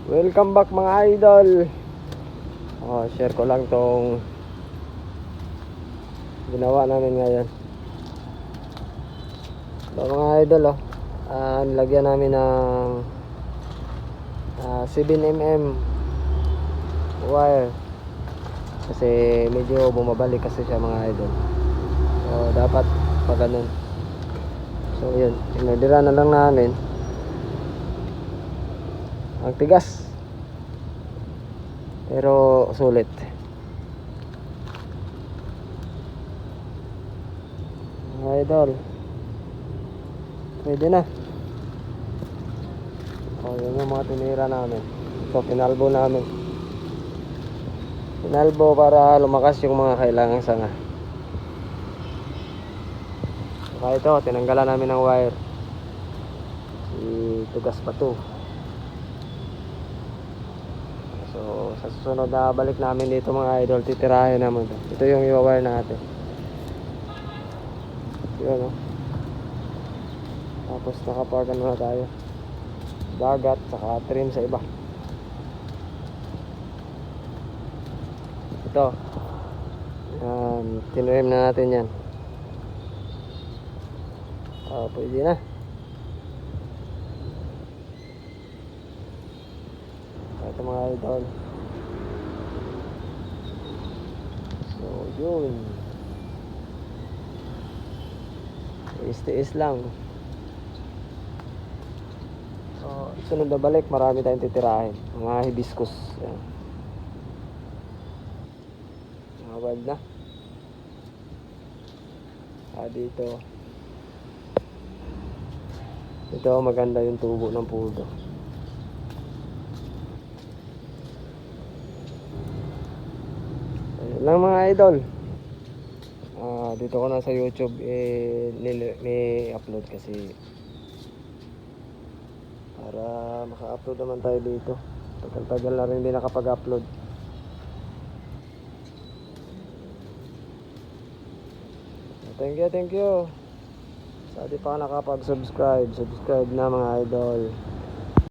Welcome back mga idol. Share ko lang tong ginawa namin ngayon. Mga idol, nilagyan namin ng 7mm wire kasi medyo bumabalik kasi siya mga idol. So dapat pa ganun. So yun, inordera na lang namin. Ang tigas pero sulit. Mga idol, pwede na. Yun yung mga tinira namin. So pinalbo namin. Pinalbo para lumakas yung mga kailangang sanga. Saka ito, tinanggalan namin ng wire. Tugas pa to. So sa susunod na balik namin dito mga idol, titirahin naman to. Ito yung i-wire natin. Yun, tapos nakaparkan na tayo. Dagat saka trim sa iba. Ito, tinrim na natin yan. Pwede na. Ito mga idol. So yun, tiis lang. So sunod na balik, marami tayong titirahin. Mga hibiscus. Yan. Mga wild na. Dito maganda yung tubo ng pudo. Ayun lang mga idol. Dito ko na sa YouTube may upload kasi para maka-upload naman tayo dito. Tagal-tagal na rin din nakapag-upload. Thank you. Sa di pa nakapag-subscribe, subscribe na mga idol.